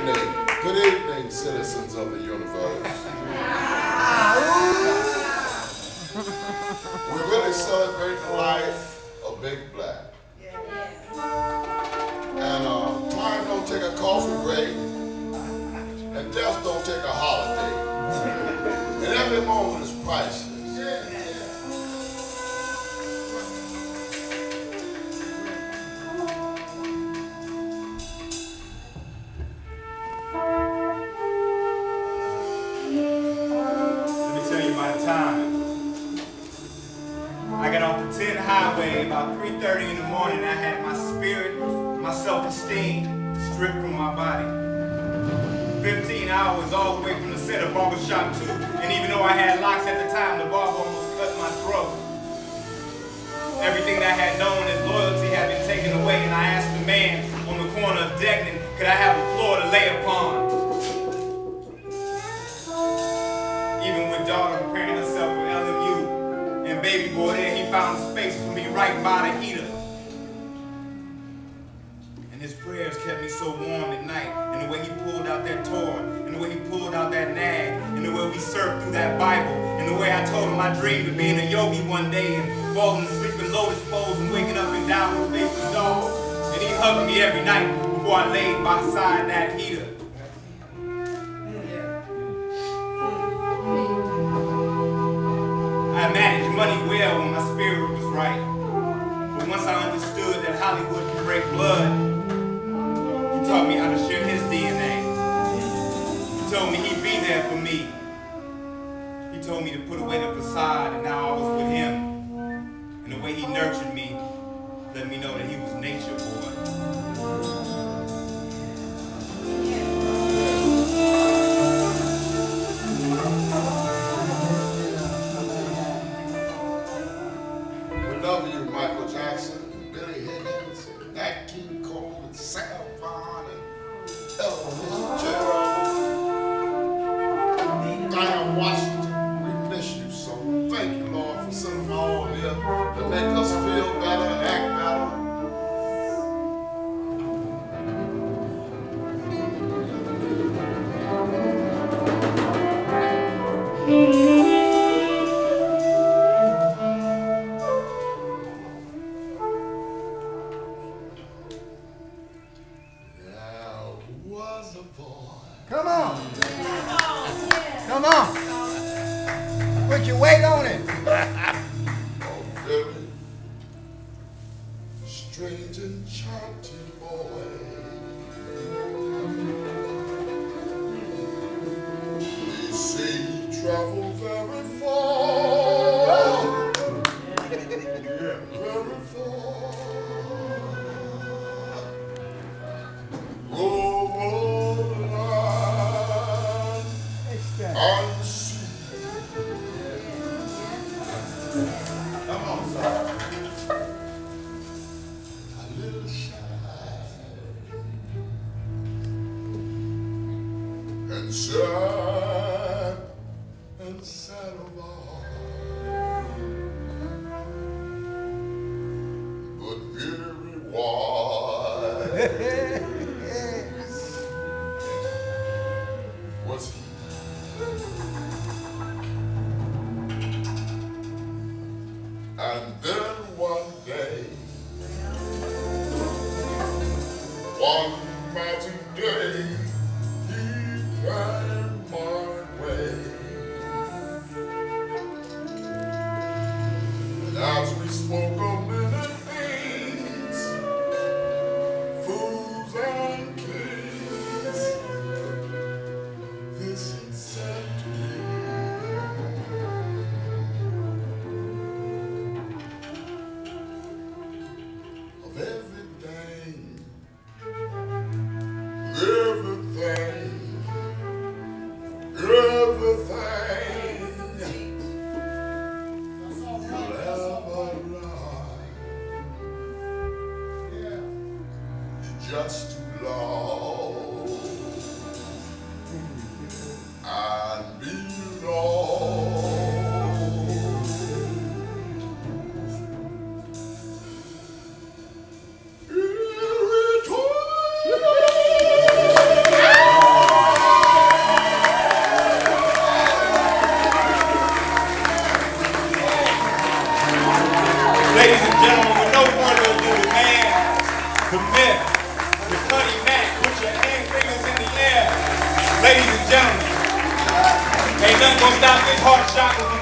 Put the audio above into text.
Good evening, citizens of the universe. We're really celebrating the life of Big Black. And time don't take a coffee break, and death don't take a holiday. And every moment is priceless. I got off the 10 highway about 3:30 in the morning. I had my spirit, my self-esteem stripped from my body. 15 hours all the way from the set of Barbershop 2. And even though I had locks at the time, the barber almost cut my throat. Everything that I had known as loyalty had been taken away, and I asked the man on the corner of Degnan, could I have a floor to lay upon? Even with daughter preparing herself for LMU and baby boy there, he found space for me right by the heater. And his prayers kept me so warm at night, and the way he pulled out that Torah, and the way he pulled out that nag, and the way we surfed through that Bible, and the way I told him I dreamed of being a yogi one day and falling asleep in lotus pose and waking up and down with faceless dog. And he hugged me every night before I laid beside that heater. I managed money well when my spirit was right. But once I understood that Hollywood can break blood, he taught me how to share his DNA. He told me he'd be there for me. He told me to put away the facade, and now I was with him. And the way he nurtured me let me know that he was nature, boy. Love you, Michael Jackson, Billy Higgins, Nat King Cole, and Sam Vaughn, and Ella Fitzgerald, Diana Washington. We miss you so. Thank you, Lord, for sending them all here to make us feel better and act better. Come on. Come on. Put your weight on it. A very strange and enchanting boy. They say he traveled very far. Yeah, very far. Come on, sir. A little shy and sad of heart, but very wise was he. And then one day, one magic day, he came my way. And as we spoke of many things, fools and kings, this he said to me. Everything Gonna stop this heart chakra from